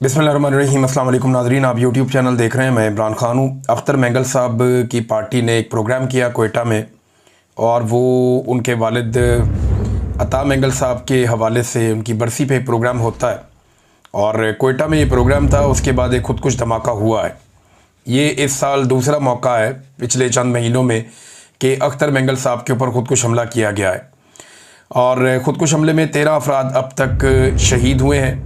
बिस्मिल्लाहिर्रहमानिर्रहीम। अस्सलाम वालेकुम नाज़रीन, आप यूट्यूब चैनल देख रहे हैं। मैं इमरान ख़ान हूँ। अख्तर मेंगल साहब की पार्टी ने एक प्रोग्राम किया कोयटा में, और वो उनके वालिद अता मेंगल साहब के हवाले से उनकी बरसी पे प्रोग्राम होता है, और कोयटा में ये प्रोग्राम था। उसके बाद एक खुदकुश धमाका हुआ है। ये इस साल दूसरा मौका है पिछले चंद महीनों में कि अख्तर मेंगल साहब के ऊपर खुदकुश हमला किया गया है, और ख़ुदकुश हमले में 13 अफराद अब तक शहीद हुए हैं,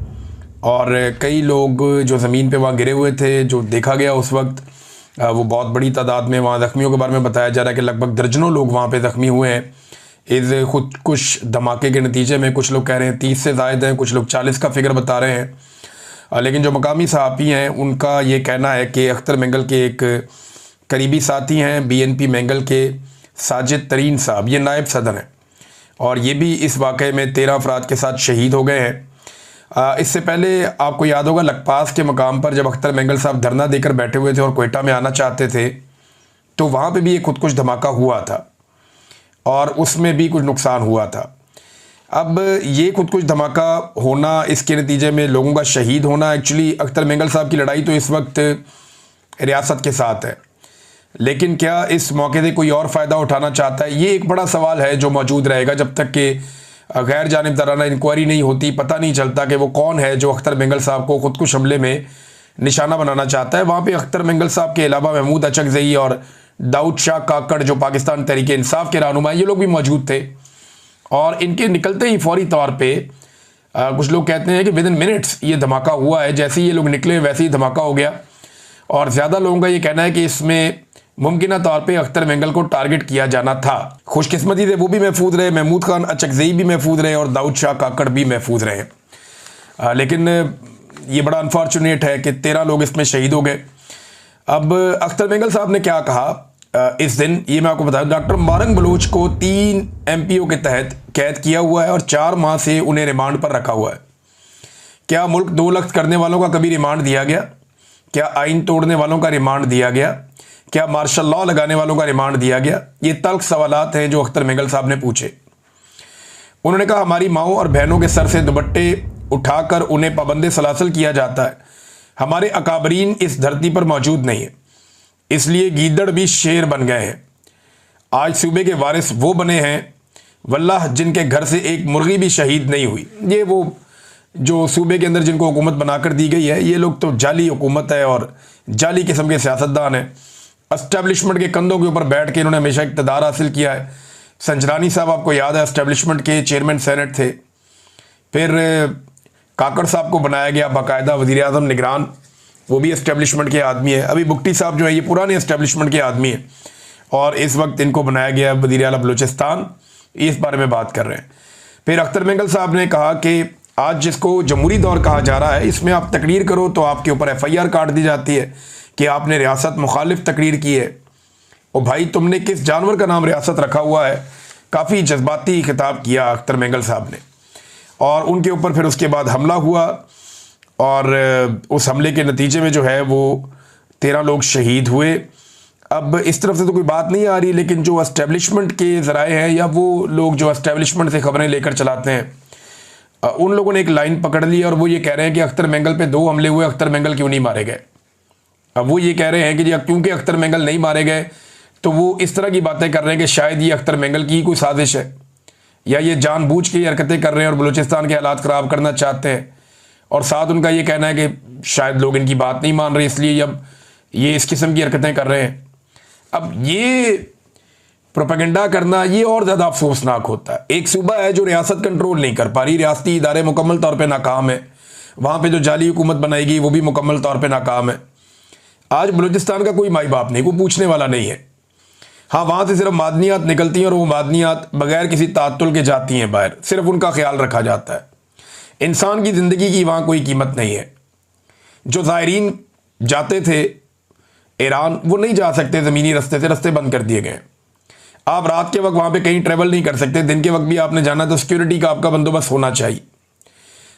और कई लोग जो ज़मीन पे वहाँ गिरे हुए थे, जो देखा गया उस वक्त, वो बहुत बड़ी तादाद में वहाँ ज़ख्मियों के बारे में बताया जा रहा है कि लगभग दर्जनों लोग वहाँ पे ज़ख्मी हुए हैं इस खुदकुश धमाके के नतीजे में। कुछ लोग कह रहे हैं 30 से ज़ायद हैं, कुछ लोग 40 का फिगर बता रहे हैं। लेकिन जो मकामी सहाफ़ी हैं उनका ये कहना है कि अख्तर मेंगल के एक करीबी साथी हैं BNP मेंगल के साजिद तरीन साहब, ये नायब सदर हैं, और ये भी इस वाक़े में 13 अफराद के साथ शहीद हो गए हैं। इससे पहले आपको याद होगा लखपास के मकाम पर जब अख्तर मेंगल साहब धरना देकर बैठे हुए थे और कोयटा में आना चाहते थे, तो वहाँ पे भी एक खुदकुश धमाका हुआ था और उसमें भी कुछ नुकसान हुआ था। अब ये खुदकुश धमाका होना, इसके नतीजे में लोगों का शहीद होना, एक्चुअली अख्तर मेंगल साहब की लड़ाई तो इस वक्त रियासत के साथ है, लेकिन क्या इस मौके से कोई और फ़ायदा उठाना चाहता है, ये एक बड़ा सवाल है जो मौजूद रहेगा जब तक कि गैर जानिबदाराना इंक्वायरी नहीं होती। पता नहीं चलता कि वो कौन है जो अख्तर मेंगल साहब को खुदकुश हमले में निशाना बनाना चाहता है। वहाँ पे अख्तर मेंगल साहब के अलावा महमूद अचकज़ई और दाऊद शाह काकड़, जो पाकिस्तान तहरीक इंसाफ के रहनुमा, ये लोग भी मौजूद थे, और इनके निकलते ही फौरी तौर पर कुछ लोग कहते हैं कि विद इन मिनट्स ये धमाका हुआ है। जैसे ही ये लोग निकले वैसे ही धमाका हो गया, और ज़्यादा लोगों का ये कहना है कि इसमें मुमकिन तौर पे अख्तर मेंगल को टारगेट किया जाना था। खुशकिस्मती से वो भी महफूज रहे, महमूद खान अचकज़ई भी महफूज रहे, और दाऊद शाह काकड़ भी महफूज रहे। लेकिन ये बड़ा अनफॉर्चुनेट है कि 13 लोग इसमें शहीद हो गए। अब अख्तर मेंगल साहब ने क्या कहा इस दिन, ये मैं आपको बताऊँ। डॉक्टर मारंग बलोच को 3 MPO के तहत कैद किया हुआ है और 4 माह से उन्हें रिमांड पर रखा हुआ है। क्या मुल्क 2 लख्त करने वालों का कभी रिमांड दिया गया? क्या आइन तोड़ने वालों का रिमांड दिया गया? क्या मार्शल लॉ लगाने वालों का रिमांड दिया गया? ये तल्ख सवालात हैं जो अख्तर मेंगल साहब ने पूछे। उन्होंने कहा हमारी माओं और बहनों के सर से दुपट्टे उठाकर उन्हें पाबंदे सलासल किया जाता है। हमारे अकाबरीन इस धरती पर मौजूद नहीं है, इसलिए गीदड़ भी शेर बन गए हैं। आज सूबे के वारिस वो बने हैं वल्लाह जिनके घर से एक मुर्गी भी शहीद नहीं हुई। ये वो जो सूबे के अंदर जिनको हुकूमत बनाकर दी गई है, ये लोग तो जाली हुकूमत है और जाली किस्म के सियासतदान हैं। एस्टेब्लिशमेंट के कंधों के ऊपर बैठ के इन्होंने हमेशा इक़्तिदार हासिल किया है। संजरानी साहब आपको याद है एस्टेब्लिशमेंट के चेयरमैन सेनेट थे। फिर काकड़ साहब को बनाया गया बाकायदा वज़ीर आज़म निगरान, वो भी एस्टेब्लिशमेंट के आदमी है। अभी बुगटी साहब जो है ये पुराने एस्टेब्लिशमेंट के आदमी है, और इस वक्त इनको बनाया गया वज़ीर आला बलूचिस्तान। इस बारे में बात कर रहे हैं। फिर अख्तर मेंगल साहब ने कहा कि आज जिसको जमहूरी दौर कहा जा रहा है, इसमें आप तकरीर करो तो आपके ऊपर FIR काट दी जाती है कि आपने रियासत मुखालिफ तकरीर की है। और भाई तुमने किस जानवर का नाम रियासत रखा हुआ है? काफ़ी जज्बाती खिताब किया अख्तर मेंगल साहब ने, और उनके ऊपर फिर उसके बाद हमला हुआ, और उस हमले के नतीजे में जो है वो 13 लोग शहीद हुए। अब इस तरफ से तो कोई बात नहीं आ रही, लेकिन जो एस्टेब्लिशमेंट के ज़राए हैं या वो लोग जो एस्टेब्लिशमेंट से खबरें लेकर चलाते हैं, उन लोगों ने एक लाइन पकड़ ली, और वो ये कह रहे हैं कि अख्तर मेंगल पे 2 हमले हुए, अख्तर मेंगल क्यों नहीं मारे गए। अब वो ये कह रहे हैं कि क्योंकि अख्तर मेंगल नहीं मारे गए, तो वो इस तरह की बातें कर रहे हैं कि शायद ये अख्तर मेंगल की कोई साजिश है, या ये जानबूझ के हरकतें कर रहे हैं और बलूचिस्तान के हालात ख़राब करना चाहते हैं। और साथ उनका ये कहना है कि शायद लोग इनकी बात नहीं मान रहे, इसलिए अब ये इस किस्म की हरकतें कर रहे हैं। अब ये प्रोपेगेंडा करना ये और ज़्यादा अफसोसनाक होता है। एक सूबा है जो रियासत कंट्रोल नहीं कर पा रही, रियासती इदारे मुकम्मल तौर पर नाकाम है, वहाँ पर जो जाली हुकूमत बनाएगी वो भी मुकम्मल तौर पर नाकाम है। आज बलूचिस्तान का कोई माई बाप नहीं, कोई पूछने वाला नहीं है। हाँ, वहाँ से सिर्फ मादनियात निकलती हैं, और वो मादनियात बगैर किसी तातुल के जाती हैं बाहर, सिर्फ उनका ख्याल रखा जाता है। इंसान की ज़िंदगी की वहाँ कोई कीमत नहीं है। जो ज़ायरीन जाते थे ईरान, वो नहीं जा सकते ज़मीनी रास्ते से, रास्ते बंद कर दिए गए। आप रात के वक्त वहाँ पे कहीं ट्रैवल नहीं कर सकते, दिन के वक्त भी आपने जाना तो सिक्योरिटी का आपका बंदोबस्त होना चाहिए।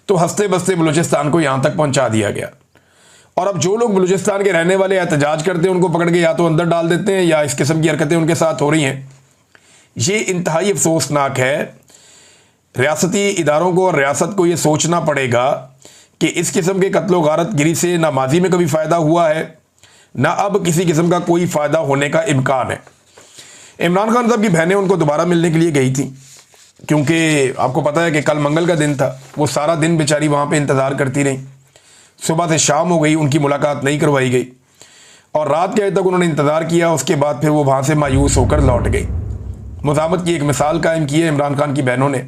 तो हंसते बसते बलूचिस्तान को यहाँ तक पहुँचा दिया गया, और अब जो लोग बलूचिस्तान के रहने वाले एहतजाज करते हैं उनको पकड़ के या तो अंदर डाल देते हैं, या इस किस्म की हरकतें उनके साथ हो रही हैं। ये इंतहाई अफसोसनाक है। रियासती इदारों को और रियासत को ये सोचना पड़ेगा कि इस किस्म के कत्लो गारत गिरी से ना माजी में कभी फ़ायदा हुआ है, ना अब किसी किस्म का कोई फ़ायदा होने का इम्कान है। इमरान खान साहब की बहनें उनको दोबारा मिलने के लिए गई थी, क्योंकि आपको पता है कि कल मंगल का दिन था। वो सारा दिन बेचारी वहाँ पे इंतज़ार करती रही, सुबह से शाम हो गई, उनकी मुलाकात नहीं करवाई गई और रात के तक उन्होंने इंतज़ार किया। उसके बाद फिर वो वहाँ से मायूस होकर लौट गई। मुज़ाहमत की एक मिसाल कायम की है इमरान खान की बहनों ने।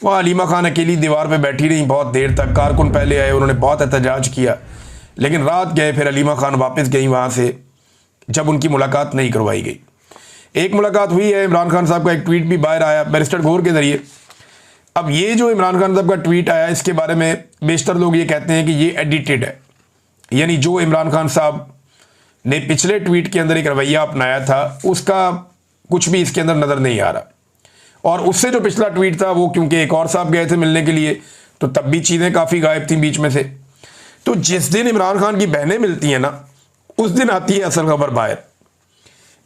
वहाँ अलीमा खान अकेली दीवार पे बैठी रही बहुत देर तक। कारकुन पहले आए, उन्होंने बहुत एहतजाज किया, लेकिन रात गए फिर अलीमा खान वापस गई वहाँ से, जब उनकी मुलाकात नहीं करवाई गई। एक मुलाकात हुई है, इमरान खान साहब का एक ट्वीट भी बाहर आया बैरिस्टर गौर के ज़रिए। अब ये जो इमरान खान साहब का ट्वीट आया, इसके बारे में बेशतर लोग ये कहते हैं कि ये एडिटेड है, यानी जो इमरान खान साहब ने पिछले ट्वीट के अंदर एक रवैया अपनाया था उसका कुछ भी इसके अंदर नज़र नहीं आ रहा। और उससे जो पिछला ट्वीट था वो क्योंकि एक और साहब गए थे मिलने के लिए, तो तब भी चीज़ें काफ़ी गायब थी बीच में से। तो जिस दिन इमरान खान की बहनें मिलती हैं ना, उस दिन आती है असल खबर बाहर।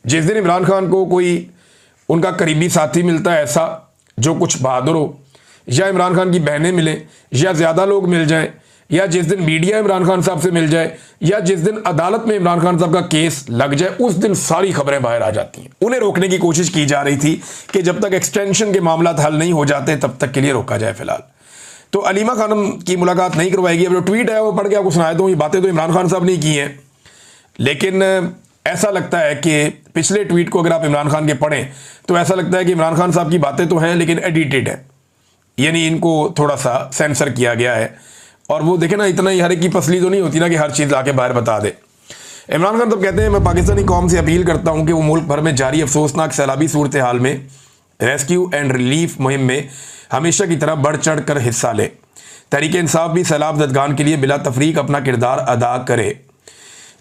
जिस दिन इमरान खान को कोई उनका करीबी साथी मिलता है ऐसा जो कुछ बहादुर हो, या इमरान खान की बहनें मिलें, या ज़्यादा लोग मिल जाएं, या जिस दिन मीडिया इमरान खान साहब से मिल जाए, या जिस दिन अदालत में इमरान खान साहब का केस लग जाए, उस दिन सारी खबरें बाहर आ जाती हैं। उन्हें रोकने की कोशिश की जा रही थी कि जब तक एक्सटेंशन के मामला हल नहीं हो जाते तब तक के लिए रोका जाए फिलहाल। तो अलीमा खानम की मुलाकात नहीं करवाएगी। अब जो ट्वीट है वो पढ़ के आपको सुनाया दूँ, ये बातें तो इमरान खान साहब ने की हैं, लेकिन ऐसा लगता है कि पिछले ट्वीट को अगर आप इमरान खान के पढ़ें तो ऐसा लगता है कि इमरान खान साहब की बातें तो हैं लेकिन एडिटेड है, यानी इनको थोड़ा सा सेंसर किया गया है। और वो देखे ना, इतना ही हर एक की पसली तो नहीं होती ना कि हर चीज़ आके बाहर बता दे। इमरान खान तो कहते हैं, मैं पाकिस्तानी कौम से अपील करता हूँ कि वो मुल्क भर में जारी अफसोसनाक सैलाबी सूरत हाल में रेस्क्यू एंड रिलीफ मुहिम में हमेशा की तरह बढ़ चढ़ कर हिस्सा ले। तहरीक इंसाफ भी सैलाब ज़दगान के लिए बिला तफरीक अपना किरदार अदा करे।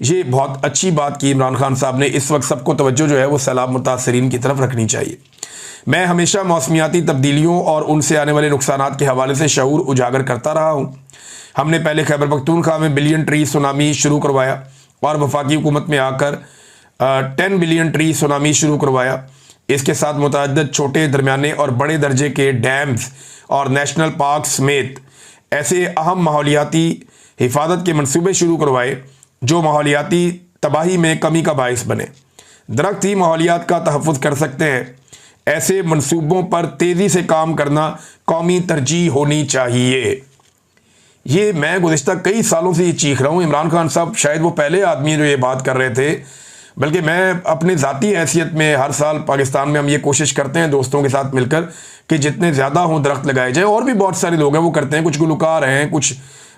ये बहुत अच्छी बात की इमरान खान साहब ने। इस वक्त सबको तवज्जो जो है वो सैलाब मुतासरीन की तरफ रखनी चाहिए। मैं हमेशा मौसमियाती तब्दीलियों और उनसे आने वाले नुकसानात के हवाले से शऊर उजागर करता रहा हूँ। हमने पहले खैबर पख्तूनख्वा में बिलियन ट्री सुनामी शुरू करवाया और वफाकी हुकूमत में आकर 10 बिलियन ट्री सुनामी शुरू करवाया। इसके साथ मुतअद्दिद छोटे, दरमियाने और बड़े दर्जे के डैम्स और नेशनल पार्क समेत ऐसे अहम माहौलियाती हिफाजत के मनसूबे शुरू करवाए जो माहौलियाती तबाही में कमी का बायस बने। दरख्त ही माहौलियात का तहफ़्फ़ुज़ कर सकते हैं। ऐसे मनसूबों पर तेज़ी से काम करना कौमी तरजीह होनी चाहिए। ये मैं गुज़िश्ता कई सालों से ये चीख रहा हूँ। इमरान खान साहब शायद वो पहले आदमी हैं जो ये बात कर रहे थे, बल्कि मैं अपने ज़ाती हैसियत में हर साल पाकिस्तान में हम ये कोशिश करते हैं दोस्तों के साथ मिलकर कि जितने ज़्यादा हों दरख्त लगाए जाए। और भी बहुत सारे लोग हैं वो करते हैं, कुछ गुलकार हैं, कुछ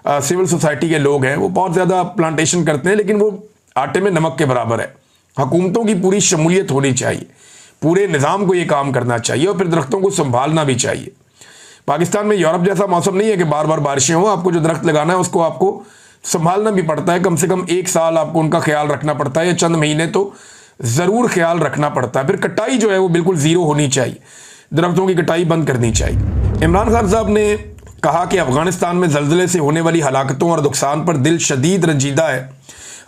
सिविल सोसाइटी के लोग हैं, वो बहुत ज़्यादा प्लांटेशन करते हैं, लेकिन वो आटे में नमक के बराबर है। हुकूमतों की पूरी शमूलियत होनी चाहिए, पूरे निज़ाम को ये काम करना चाहिए और फिर दरख्तों को संभालना भी चाहिए। पाकिस्तान में यूरोप जैसा मौसम नहीं है कि बार बार बारिशें हों। आपको जो दरख्त लगाना है उसको आपको संभालना भी पड़ता है। कम से कम 1 साल आपको उनका ख्याल रखना पड़ता है, या चंद महीने तो ज़रूर ख्याल रखना पड़ता है। फिर कटाई जो है वो बिल्कुल ज़ीरो होनी चाहिए, दरख्तों की कटाई बंद करनी चाहिए। इमरान खान साहब ने कहा कि अफ़गानिस्तान में ज़ल्ज़ले से होने वाली हलाकतों और नुकसान पर दिल शदीद रंजीदा है।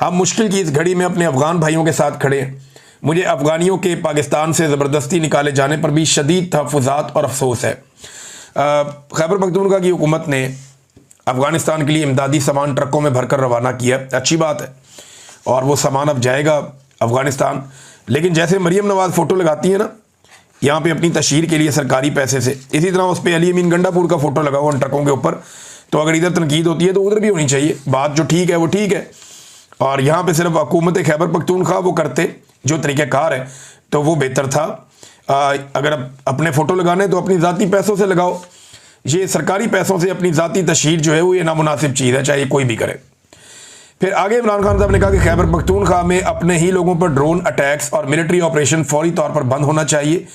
हम मुश्किल की इस घड़ी में अपने अफ़गान भाइयों के साथ खड़े हैं। मुझे अफ़गानियों के पाकिस्तान से ज़बरदस्ती निकाले जाने पर भी शदीद तहफ़्फ़ुज़ात और अफसोस है। खैबर पख्तूनख्वा की हुकूमत ने अफ़गानिस्तान के लिए इमदादी सामान ट्रकों में भरकर रवाना किया, अच्छी बात है, और वो सामान अब जाएगा अफ़गानिस्तान। लेकिन जैसे मरीम नवाज़ फ़ोटो लगाती है ना यहाँ पे अपनी तशहीर के लिए सरकारी पैसे से, इसी तरह उस पर अली अमीन गंडापुर का फ़ोटो लगा हुआ उन ट्रकों के ऊपर। तो अगर इधर तनकीद होती है तो उधर भी होनी चाहिए। बात जो ठीक है वो ठीक है, और यहाँ पे सिर्फ हुकूमत खैबर पख्तूनख्वा वो करते जो तरीक़ाकार है तो वो बेहतर था। अगर अपने फ़ोटो लगाने तो अपनी ज़ाती पैसों से लगाओ। ये सरकारी पैसों से अपनी ज़ाती तशहीर जो है वो ये नामुनासिब चीज़ है, चाहे कोई भी करे। फिर आगे इमरान खान साहब ने कहा कि खैबर पख्तूनख्वा में अपने ही लोगों पर ड्रोन अटैक्स और मिलिट्री ऑपरेशन फौरी तौर पर बंद होना चाहिए।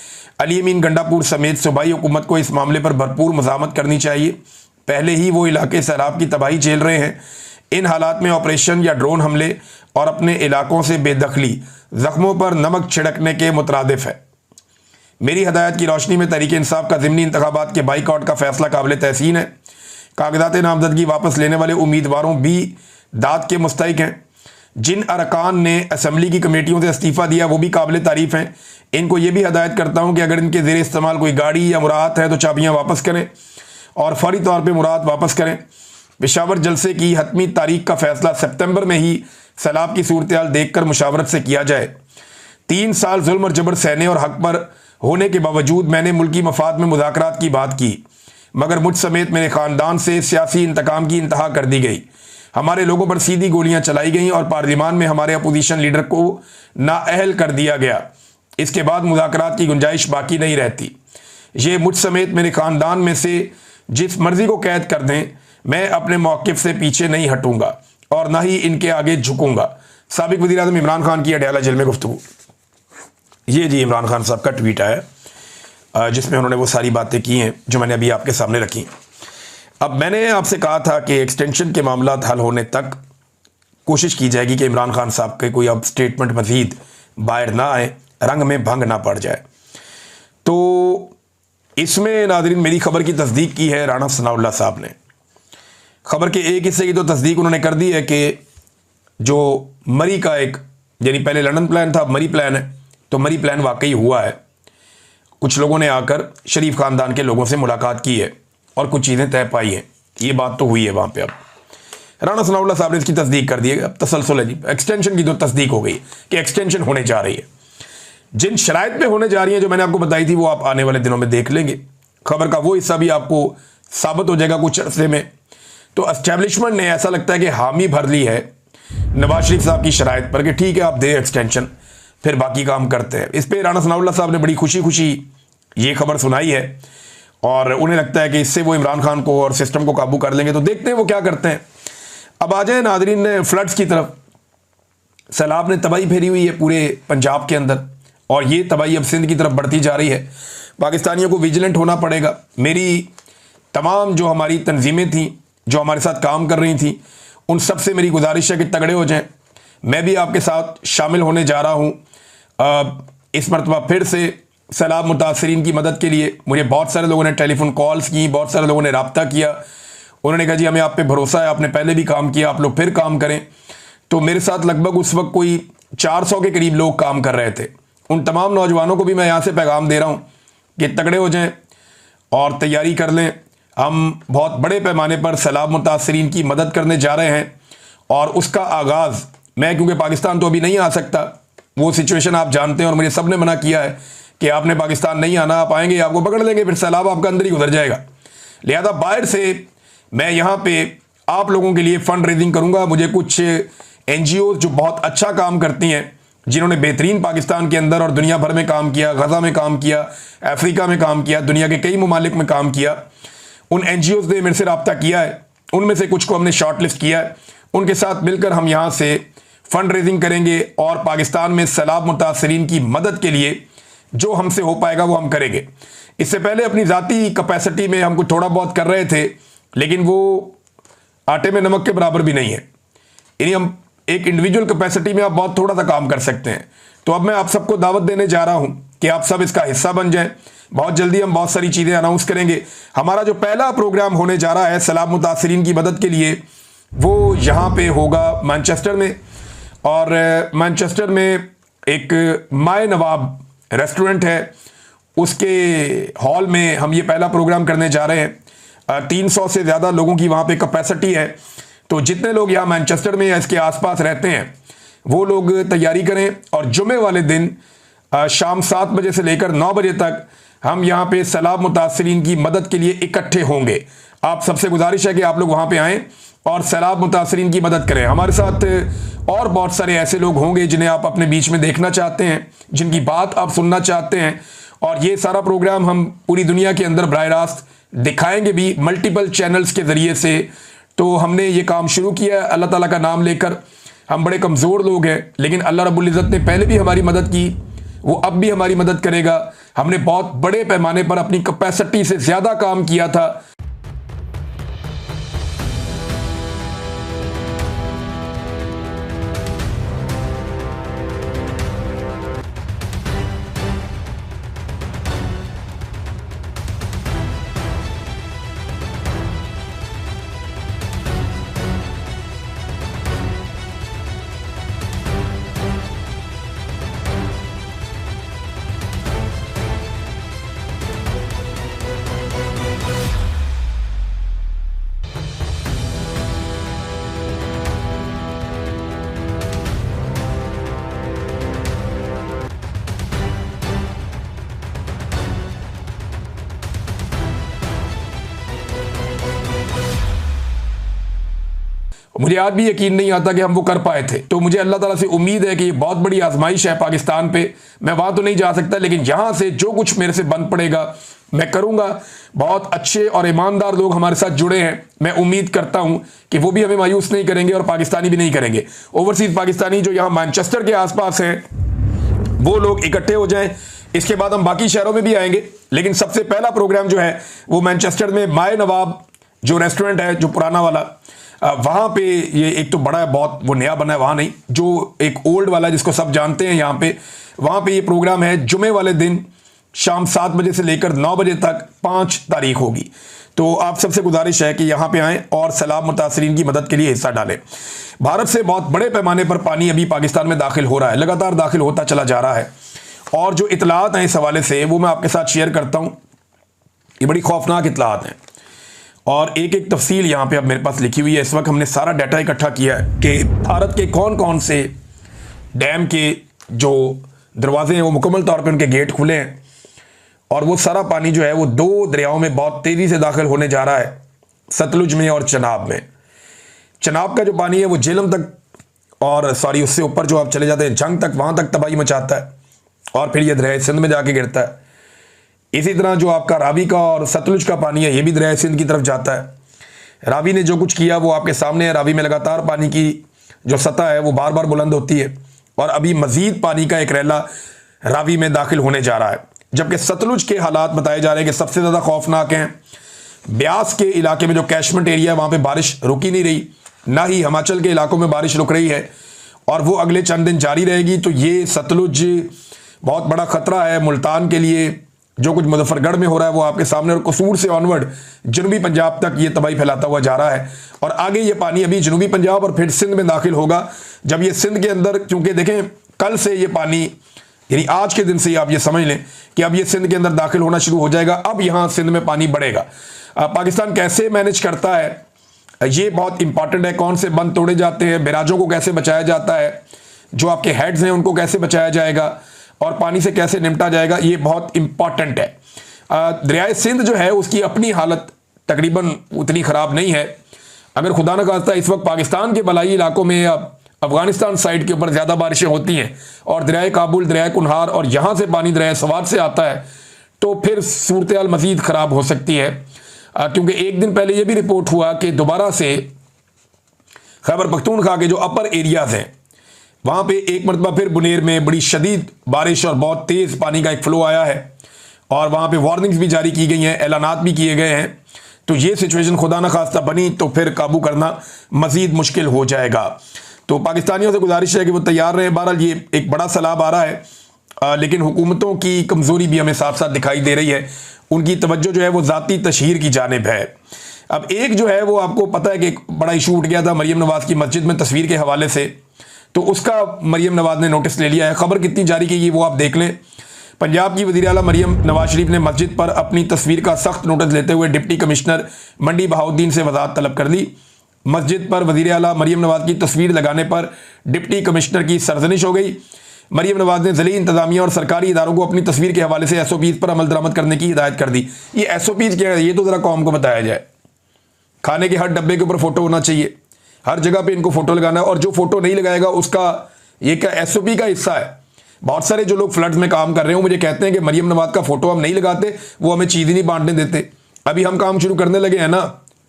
अली अमीन गंडापुर समेत सूबाई हुकूमत को इस मामले पर भरपूर मज़ामत करनी चाहिए। पहले ही वो इलाके सैलाब की तबाही झेल रहे हैं। इन हालात में ऑपरेशन या ड्रोन हमले और अपने इलाकों से बेदखली ज़ख्मों पर नमक छिड़कने के मुतरादिफ है। मेरी हदायत की रोशनी में तहरीक इंसाफ का ज़िमनी इंतखाबात के बाइकआउट का फैसला काबिल तहसीन है। कागजात नामजदगी वापस लेने वाले उम्मीदवारों भी दाद के मुस्तहिक हैं। जिन अरकान ने असम्बली की कमेटियों से इस्तीफ़ा दिया वो भी काबिल तारीफ़ हैं। इनको ये भी हदायत करता हूँ कि अगर इनके ज़ेर इस्तेमाल कोई गाड़ी या मुराद है तो चाबियाँ वापस करें और फौरी तौर पर मुराद वापस करें। पेशावर जलसे की हतमी तारीख का फैसला सितंबर में ही सैलाब की सूरत देखकर मुशावरत से किया जाए। 3 साल जुल्म और जबर सहने और हक पर होने के बावजूद मैंने मुल्की मफाद में मुज़ाकरात की बात की, मगर मुझ समेत मेरे ख़ानदान से सियासी इंतकाम की इंतहा कर दी गई। हमारे लोगों पर सीधी गोलियां चलाई गईं और पार्लियामान में हमारे अपोजिशन लीडर को नाअहल कर दिया गया। इसके बाद मुज़ाकरात की गुंजाइश बाकी नहीं रहती। ये मुझ समेत मेरे ख़ानदान में से जिस मर्जी को कैद कर दें, मैं अपने मौक़िफ़ से पीछे नहीं हटूंगा और ना ही इनके आगे झुकूंगा। साबिक़ वज़ीर आज़म इमरान खान की अडयाला जेल में गुफ्तगू। ये जी इमरान खान साहब का ट्वीट आया जिसमें उन्होंने वो सारी बातें की हैं जो मैंने अभी आपके सामने रखी। अब मैंने आपसे कहा था कि एक्सटेंशन के मामला हल होने तक कोशिश की जाएगी कि इमरान खान साहब के कोई अब स्टेटमेंट मज़ीद बाहर ना आए, रंग में भंग ना पड़ जाए। तो इसमें नाज़रीन मेरी खबर की तस्दीक की है राणा सनाउल्लाह साहब ने। खबर के एक हिस्से की तो तस्दीक उन्होंने कर दी है कि जो मरी का एक, यानी पहले लंदन प्लान था, अब मरी प्लान है, तो मरी प्लान वाकई हुआ है। कुछ लोगों ने आकर शरीफ ख़ानदान के लोगों से मुलाकात की है और कुछ चीज़ें तय पाई हैं। ये बात तो हुई है वहाँ पे। अब राणा सनाउल्लाह साहब ने इसकी तस्दीक कर दी है। अब तसलसल है जी, एक्सटेंशन की तो तस्दीक हो गई कि एक्सटेंशन होने जा रही है। जिन शराइत पे होने जा रही है जो मैंने आपको बताई थी वो आप आने वाले दिनों में देख लेंगे। खबर का वो हिस्सा भी आपको साबित हो जाएगा कुछ अर्से में। तो एस्टेब्लिशमेंट ने ऐसा लगता है कि हामी भर ली है नवाज शरीफ साहब की शराइत पर कि ठीक है आप दे एक्सटेंशन, फिर बाकी काम करते हैं। इस पर राणा सनाउल्लाह साहब ने बड़ी खुशी खुशी ये खबर सुनाई है और उन्हें लगता है कि इससे वो इमरान खान को और सिस्टम को काबू कर लेंगे। तो देखते हैं वो क्या करते हैं। अब आ जाए नादरीन फ्लड्स की तरफ। सैलाब ने तबाही फेरी हुई है पूरे पंजाब के अंदर और ये तबाही अब सिंध की तरफ बढ़ती जा रही है। पाकिस्तानियों को विजिलेंट होना पड़ेगा। मेरी तमाम जो हमारी तंजीमें थीं जो हमारे साथ काम कर रही थी, उन सब से मेरी गुजारिश है कि तगड़े हो जाएं। मैं भी आपके साथ शामिल होने जा रहा हूँ इस मरतबा फिर से सैलाब मुतासरीन की मदद के लिए। मुझे बहुत सारे लोगों ने टेलीफोन कॉल्स की, बहुत सारे लोगों ने रब्ता किया। उन्होंने कहा जी हमें आप पे भरोसा है, आपने पहले भी काम किया, आप लोग फिर काम करें। तो मेरे साथ लगभग उस वक्त कोई 400 के करीब लोग काम कर रहे थे। उन तमाम नौजवानों को भी मैं यहाँ से पैगाम दे रहा हूँ कि तगड़े हो जाएं और तैयारी कर लें। हम बहुत बड़े पैमाने पर सैलाब मुतासरीन की मदद करने जा रहे हैं और उसका आगाज़ मैं, क्योंकि पाकिस्तान तो अभी नहीं आ सकता, वो सिचुएशन आप जानते हैं और मुझे सब ने मना किया है कि आपने पाकिस्तान नहीं आना, आप आएंगे आपको पकड़ लेंगे, फिर सैलाब आपका अंदर ही गुजर जाएगा। लिहाजा बाहर से मैं यहाँ पे आप लोगों के लिए फ़ंड रेजिंग करूँगा। मुझे कुछ NGOs जो बहुत अच्छा काम करती हैं, जिन्होंने बेहतरीन पाकिस्तान के अंदर और दुनिया भर में काम किया, गज़ा में काम किया, अफ्रीका में काम किया, दुनिया के कई ममालिक में काम किया, उन NGOs ने मेरे से रब्ता किया है। उनमें से कुछ को हमने शॉर्ट लिस्ट किया है। उनके साथ मिलकर हम यहाँ से फ़ंड रेजिंग करेंगे और पाकिस्तान में सैलाब मुतासरीन की मदद के लिए जो हमसे हो पाएगा वो हम करेंगे। इससे पहले अपनी ज़ाती कैपेसिटी में हम कुछ थोड़ा बहुत कर रहे थे, लेकिन वो आटे में नमक के बराबर भी नहीं है। यानी हम एक इंडिविजुअल कैपेसिटी में आप बहुत थोड़ा सा काम कर सकते हैं। तो अब मैं आप सबको दावत देने जा रहा हूं कि आप सब इसका हिस्सा बन जाएं। बहुत जल्दी हम बहुत सारी चीज़ें अनाउंस करेंगे। हमारा जो पहला प्रोग्राम होने जा रहा है सैलाब मुतासरीन की मदद के लिए, वो यहाँ पे होगा मैनचेस्टर में। और मैनचेस्टर में एक माए नवाब रेस्टोरेंट है, उसके हॉल में हम ये पहला प्रोग्राम करने जा रहे हैं। 300 से ज़्यादा लोगों की वहाँ पे कैपेसिटी है। तो जितने लोग यहाँ मैनचेस्टर में या इसके आसपास रहते हैं वो लोग तैयारी करें और जुमे वाले दिन शाम 7 बजे से लेकर 9 बजे तक हम यहाँ पे सैलाब मुतासरीन की मदद के लिए इकट्ठे होंगे। आप सबसे गुजारिश है कि आप लोग वहाँ पे आएँ और सैलाब मुतासरीन की मदद करें। हमारे साथ और बहुत सारे ऐसे लोग होंगे जिन्हें आप अपने बीच में देखना चाहते हैं, जिनकी बात आप सुनना चाहते हैं। और ये सारा प्रोग्राम हम पूरी दुनिया के अंदर बराह रास्त दिखाएंगे भी मल्टीपल चैनल्स के ज़रिए से। तो हमने ये काम शुरू किया है अल्लाह ताला का नाम लेकर। हम बड़े कमज़ोर लोग हैं, लेकिन अल्लाह रब्बुल इज़्ज़त ने पहले भी हमारी मदद की, वो अब भी हमारी मदद करेगा। हमने बहुत बड़े पैमाने पर अपनी कैपेसिटी से ज़्यादा काम किया था। मुझे आज भी यकीन नहीं आता कि हम वो कर पाए थे। तो मुझे अल्लाह ताला से उम्मीद है कि ये बहुत बड़ी आजमाइश है पाकिस्तान पे। मैं वहां तो नहीं जा सकता, लेकिन यहां से जो कुछ मेरे से बन पड़ेगा मैं करूंगा। बहुत अच्छे और ईमानदार लोग हमारे साथ जुड़े हैं, मैं उम्मीद करता हूं कि वो भी हमें मायूस नहीं करेंगे और पाकिस्तानी भी नहीं करेंगे। ओवरसीज पाकिस्तानी जो यहाँ मैनचेस्टर के आसपास हैं वो लोग इकट्ठे हो जाएं। इसके बाद हम बाकी शहरों में भी आएंगे, लेकिन सबसे पहला प्रोग्राम जो है वो मैनचेस्टर में माए नवाब जो रेस्टोरेंट है, जो पुराना वाला, वहां पे ये एक तो बड़ा है बहुत, वो नया बना है वहां नहीं, जो एक ओल्ड वाला जिसको सब जानते हैं यहाँ पे, वहां पे ये प्रोग्राम है। जुमे वाले दिन शाम 7 बजे से लेकर 9 बजे तक 5 तारीख होगी। तो आप सबसे गुजारिश है कि यहाँ पे आएँ और सैलाब मुतासरीन की मदद के लिए हिस्सा डालें। भारत से बहुत बड़े पैमाने पर पानी अभी पाकिस्तान में दाखिल हो रहा है, लगातार दाखिल होता चला जा रहा है, और जो इतलात हैं इस हवाले से वो मैं आपके साथ शेयर करता हूँ। ये बड़ी खौफनाक इतलात हैं और एक एक तफसील यहाँ पे अब मेरे पास लिखी हुई है। इस वक्त हमने सारा डाटा इकट्ठा किया है कि भारत के कौन कौन से डैम के जो दरवाजे हैं वो मुकम्मल तौर पे उनके गेट खुले हैं, और वो सारा पानी जो है वो 2 दरियाओं में बहुत तेज़ी से दाखिल होने जा रहा है, सतलुज में और चनाब में। चनाब का जो पानी है वो झेलम तक, और सॉरी उससे ऊपर जो आप चले जाते हैं जंग तक, वहाँ तक तबाही मचाता है और फिर ये दरिया सिंध में जाके गिरता है। इसी तरह जो आपका रावी का और सतलुज का पानी है ये भी दरिया सिंध की तरफ जाता है। रावी ने जो कुछ किया वो आपके सामने है। रावी में लगातार पानी की जो सतह है वो बार बार बुलंद होती है, और अभी मजीद पानी का एक रैला रावी में दाखिल होने जा रहा है। जबकि सतलुज के हालात बताए जा रहे हैं कि सबसे ज़्यादा खौफनाक हैं। ब्यास के इलाके में जो कैशमेंट एरिया है वहाँ पे बारिश रुकी नहीं रही, ना ही हिमाचल के इलाकों में बारिश रुक रही है, और वो अगले चंद दिन जारी रहेगी। तो ये सतलुज बहुत बड़ा ख़तरा है मुल्तान के लिए। जो कुछ मुजफ्फरगढ़ में हो रहा है वो आपके सामने, और कसूर से ऑनवर्ड जनूबी पंजाब तक ये तबाही फैलाता हुआ जा रहा है, और आगे ये पानी अभी जनूबी पंजाब और फिर सिंध में दाखिल होगा। जब ये सिंध के अंदर, क्योंकि देखें कल से ये पानी, यानी आज के दिन से ही आप ये समझ लें कि अब ये सिंध के अंदर दाखिल होना शुरू हो जाएगा। अब यहाँ सिंध में पानी बढ़ेगा। पाकिस्तान कैसे मैनेज करता है ये बहुत इंपॉर्टेंट है। कौन से बंद तोड़े जाते हैं, बैराजों को कैसे बचाया जाता है, जो आपके हेड्स हैं उनको कैसे बचाया जाएगा, और पानी से कैसे निपटा जाएगा, ये बहुत इंपॉर्टेंट है। दरियाए सिंध जो है उसकी अपनी हालत तकरीबन उतनी ख़राब नहीं है। अगर खुदा न खास्ता इस वक्त पाकिस्तान के बलाई इलाकों में या अफगानिस्तान साइड के ऊपर ज़्यादा बारिशें होती हैं और दरियाए काबुल, दरियाए कुनहार और यहाँ से पानी दरियाए सवात से आता है, तो फिर सूरत हाल मज़ीद ख़राब हो सकती है। क्योंकि एक दिन पहले ये भी रिपोर्ट हुआ कि दोबारा से खैबर पख्तूनख्वा के जो अपर एरियाज़ हैं वहाँ पे एक मरतबा फिर बुनेर में बड़ी शदीद बारिश और बहुत तेज़ पानी का एक फ़्लो आया है, और वहाँ पे वार्निंग्स भी जारी की गई हैं, ऐलानात भी किए गए हैं। तो ये सिचुएशन खुदा न खास्ता बनी तो फिर काबू करना मज़ीद मुश्किल हो जाएगा। तो पाकिस्तानियों से गुजारिश है कि वो तैयार रहें। बहरहाल ये एक बड़ा सैलाब आ रहा है, लेकिन हुकूमतों की कमज़ोरी भी हमें साथ साथ दिखाई दे रही है। उनकी तवज्जो जो है वो ज़ाती तशहीर की जानिब है। अब एक जो है वो आपको पता है कि एक बड़ा इशू उठ गया था मरीम नवाज़ की मस्जिद में तस्वीर के हवाले से, तो उसका मरीम नवाज़ ने नोटिस ले लिया है। ख़बर कितनी जारी की वो आप देख लें। पंजाब की वज़ीर आला मरीम नवाज शरीफ ने मस्जिद पर अपनी तस्वीर का सख्त नोटिस लेते हुए डिप्टी कमिश्नर मंडी बहाउद्दीन से वजाहत तलब कर दी। मस्जिद पर वज़ीर आला मरीम नवाज़ की तस्वीर लगाने पर डिप्टी कमिश्नर की सरजनिश हो गई। मरीम नवाज़ ने ज़िली इंतज़ामिया और सरकारी इदारों को अपनी तस्वीर के हवाले से SOPs पर अमल दरामद करने की हिदायत कर दी। ये SOPs क्या है ये तो ज़रा कौम को बताया जाए। खाने के हर डब्बे के ऊपर फ़ोटो होना चाहिए, हर जगह पे इनको फ़ोटो लगाना है, और जो फ़ोटो नहीं लगाएगा उसका ये क्या SOP का हिस्सा है। बहुत सारे जो लोग फ्लड्स में काम कर रहे हैं मुझे कहते हैं कि मरीम नवाज़ का फ़ोटो हम नहीं लगाते, वो हमें चीज़ ही नहीं बांटने देते। अभी हम काम शुरू करने लगे हैं ना,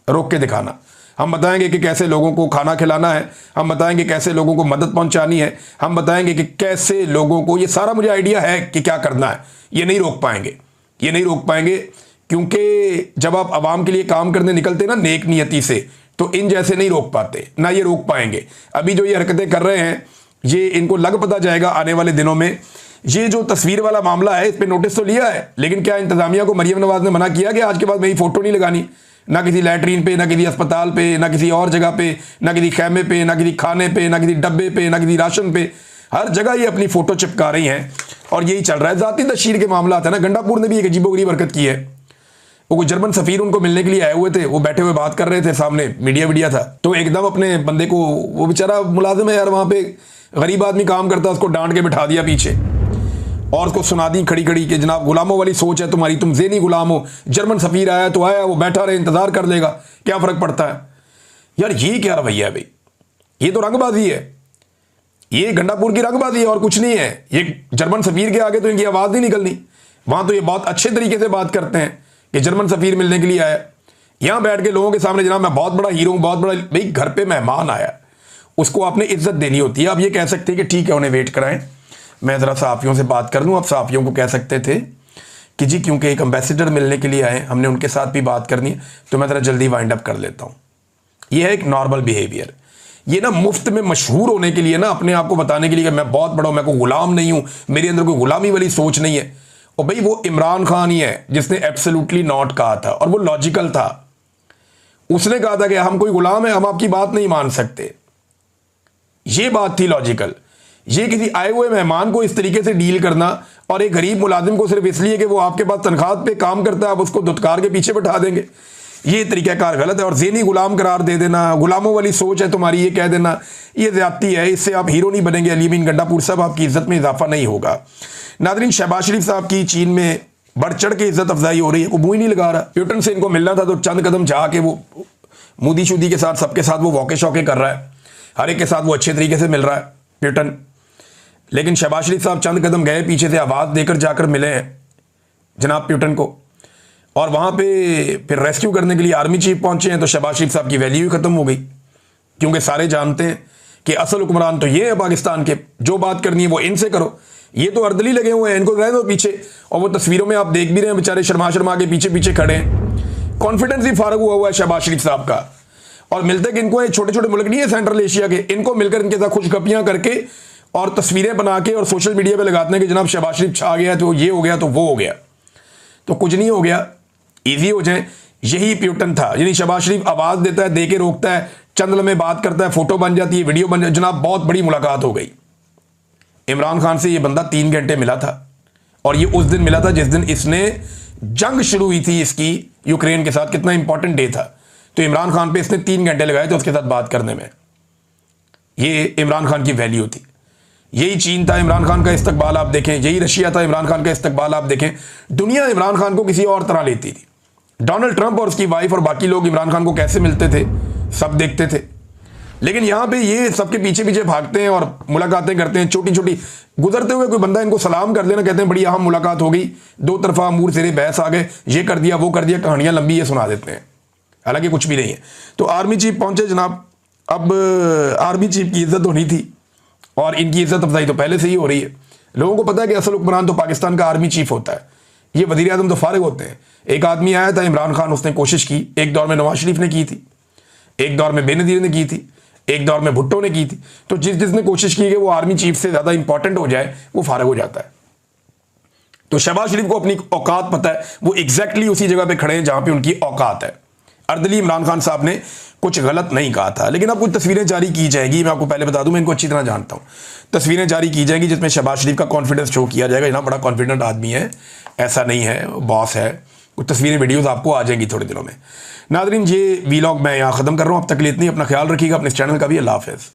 रोक के दिखाना। हम बताएंगे कि कैसे लोगों को खाना खिलाना है, हम बताएंगे कैसे लोगों को मदद पहुंचानी है, हम बताएंगे कि कैसे लोगों को, ये सारा मुझे आइडिया है कि क्या करना है। ये नहीं रोक पाएंगे, ये नहीं रोक पाएंगे, क्योंकि जब आप आवाम के लिए काम करने निकलते ना नेक नियति से, तो इन जैसे नहीं रोक पाते, ना ये रोक पाएंगे। अभी जो ये हरकतें कर रहे हैं ये इनको लग पता जाएगा आने वाले दिनों में। ये जो तस्वीर वाला मामला है इस पर नोटिस तो लिया है, लेकिन क्या इंतजामिया को मरीम नवाज़ ने मना किया कि आज के बाद मेरी फ़ोटो नहीं लगानी, ना किसी लैटरीन पे, ना किसी अस्पताल पे, ना किसी और जगह पे, ना किसी खैमे पे, ना किसी खाने पे, ना किसी डब्बे पे, ना किसी राशन पे, हर जगह ये अपनी फ़ोटो चिपका रही हैं और यही चल रहा है। ज़ाती तशहीर के मामला है ना। गंडापुर ने भी एक अजीबोगरीब हरकत की है। वो कोई जर्मन सफ़ीर उनको मिलने के लिए आए हुए थे, वो बैठे हुए बात कर रहे थे, सामने मीडिया था, तो एकदम अपने बंदे को, वो बेचारा मुलाजिम है यार वहाँ पे, गरीब आदमी काम करता है, उसको डांट के बिठा दिया पीछे और उसको सुना दी खड़ी खड़ी कि जनाब गुलामों वाली सोच है तुम्हारी, तुम ज़ेनी गुलाम हो, जर्मन सफ़ीर आया तो आया, वो बैठा रहे, इंतज़ार कर लेगा, क्या फ़र्क पड़ता है। यार ये क्या रवैया है भाई, ये तो रंगबाजी है, ये गंडापुर की रंगबाजी है और कुछ नहीं है। ये जर्मन सफीर के आगे तो इनकी आवाज़ नहीं निकलनी। वहाँ तो ये बहुत अच्छे तरीके से बात करते हैं कि जर्मन सफीर मिलने के लिए आया। यहाँ बैठ के लोगों के सामने जनाब मैं बहुत बड़ा हीरो हूँ, बहुत बड़ा, भाई घर पे मेहमान आया, उसको आपने इज्जत देनी होती है। आप ये कह सकते हैं कि ठीक है उन्हें वेट कराएं, मैं ज़रा सहाफ़ियों से बात कर लूँ। आप सहाफ़ियों को कह सकते थे कि जी क्योंकि एक एम्बेसडर मिलने के लिए आए, हमने उनके साथ भी बात करनी है, तो मैं ज़रा जल्दी वाइंड अप कर लेता हूँ। ये है एक नॉर्मल बिहेवियर। ये ना मुफ्त में मशहूर होने के लिए ना, अपने आप को बताने के लिए कि मैं बहुत बड़ा हूँ, मैं कोई गुलाम नहीं हूँ, मेरे अंदर कोई गुलामी वाली सोच नहीं है। और भाई वो इमरान खान ही है जिसने एब्सोल्युटली नॉट कहा था, और वो लॉजिकल था। उसने कहा था कि हम कोई गुलाम है, हम आपकी बात नहीं मान सकते। ये बात थी लॉजिकल। ये किसी आए हुए मेहमान को इस तरीके से डील करना, और एक गरीब मुलाजिम को सिर्फ इसलिए कि वो आपके पास तनख्वाह पे काम करता है आप उसको धुतकार के पीछे बैठा देंगे, ये तरीक़ाकार गलत है। और ज़हनी गुलाम करार दे देना, गुलामों वाली सोच है तुम्हारी, ये कह देना, ये ज़्यादती है। इससे आप हीरो नहीं बनेंगे। अली अमीन गंडापुर साहब, आपकी इज्जत में इजाफा नहीं होगा। नादरीन, शहबाज शरीफ साहब की चीन में बढ़ चढ़ के इज्जत अफजाई हो रही है, वो मुँह ही नहीं लगा रहा। प्यूटन से इनको मिलना था तो चंद कदम जाके वो मोदी शूदी के साथ सबके साथ वो वॉके शौके कर रहा है, हर एक के साथ वो अच्छे तरीके से मिल रहा है प्यूटन। लेकिन शहबाज शरीफ साहब चंद कदम गए पीछे से, आवाज़ देकर जाकर मिले हैं जनाब प्यूटन को, और वहाँ पे फिर रेस्क्यू करने के लिए आर्मी चीफ पहुँचे हैं। तो शहबाज शरीफ साहब की वैल्यू ही ख़त्म हो गई, क्योंकि सारे जानते हैं कि असल हुक्मरान तो ये है पाकिस्तान के, जो बात करनी है वो इनसे करो। ये तो अर्दली लगे हुए हैं, इनको रह दो पीछे। और वो तस्वीरों में आप देख भी रहे हैं बेचारे शर्मा शर्मा के पीछे पीछे खड़े हैं। कॉन्फिडेंस ही फारग हुआ है शहबाज शरीफ साहब का। और मिलते कि इनको छोटे छोटे मुल्क नहीं है सेंट्रल एशिया के, इनको मिलकर इनके साथ खुशगपियाँ करके और तस्वीरें बना के और सोशल मीडिया पे लगाते हैं कि जनाब शहबाज शरीफ छा गया तो ये हो गया तो वो हो गया। तो कुछ नहीं हो गया, ईजी हो जाए। यही प्यूटन था। यानी शहबाज शरीफ आवाज़ देता है, दे के रोकता है, चंद लम्हे बात करता है, फोटो बन जाती है, वीडियो बन जाती है। जनाब बहुत बड़ी मुलाकात हो गई। इमरान खान से ये बंदा 3 घंटे मिला था, और ये उस दिन मिला था जिस दिन इसने जंग शुरू हुई थी इसकी यूक्रेन के साथ। कितना इंपॉर्टेंट डे था। तो इमरान खान पे इसने 3 घंटे लगाए थे उसके साथ बात करने में। ये इमरान खान की वैल्यू थी। यही चीन था इमरान खान का इस्तकबाल आप देखें, यही रशिया था इमरान खान का इस्तकबाल आप देखें। दुनिया इमरान खान को किसी और तरह लेती थी। डोनाल्ड ट्रंप और उसकी वाइफ और बाकी लोग इमरान खान को कैसे मिलते थे सब देखते थे। लेकिन यहाँ पे ये सबके पीछे पीछे भागते हैं और मुलाकातें करते हैं। छोटी छोटी गुजरते हुए कोई बंदा इनको सलाम कर देना, कहते हैं बड़ी अहम मुलाकात हो गई, 2 तरफा अमूर सिरे बहस आ गए, ये कर दिया वो कर दिया, कहानियां लंबी ये सुना देते हैं, हालांकि कुछ भी नहीं है। तो आर्मी चीफ पहुंचे जनाब। अब आर्मी चीफ की इज्जत होनी थी, और इनकी इज्जत अफजाई तो पहले से ही हो रही है। लोगों को पता है कि असल हुक्मरान तो पाकिस्तान का आर्मी चीफ होता है, ये वज़ीर आज़म तो फारिग होते हैं। एक आदमी आया था इमरान खान, उसने कोशिश की, एक दौर में नवाज शरीफ ने की थी, एक दौर में बेनज़ीर ने की थी, एक दौर में भुट्टो ने की थी। तो जिसने कोशिश की कि वो आर्मी चीफ से ज़्यादा इंपॉर्टेंट हो जाए, वो फारिग हो जाता है। तो शहबाज शरीफ को अपनी औकात पता है, वो एग्जैक्टली उसी जगह पे खड़े हैं जहां पे उनकी औकात है। अर्दली इमरान खान साहब ने कुछ गलत नहीं कहा था। लेकिन अब कुछ तस्वीरें जारी की जाएगी, मैं आपको पहले बता दूं, मैं इनको अच्छी तरह जानता हूं। तस्वीरें जारी की जाएंगी जिसमें शहबाज शरीफ का कॉन्फिडेंस शो किया जाएगा। इतना बड़ा कॉन्फिडेंट आदमी है, ऐसा नहीं है, बॉस है। कुछ तस्वीरें वीडियोज़ आपको आ जाएंगी थोड़े दिनों में। नादरीन, ये वीलॉग मैं यहाँ ख़त्म कर रहा हूँ। अब तक के लिए इतनी, अपना ख्याल रखिएगा, अपने इस चैनल का भी। अल्लाह हाफ़िज़।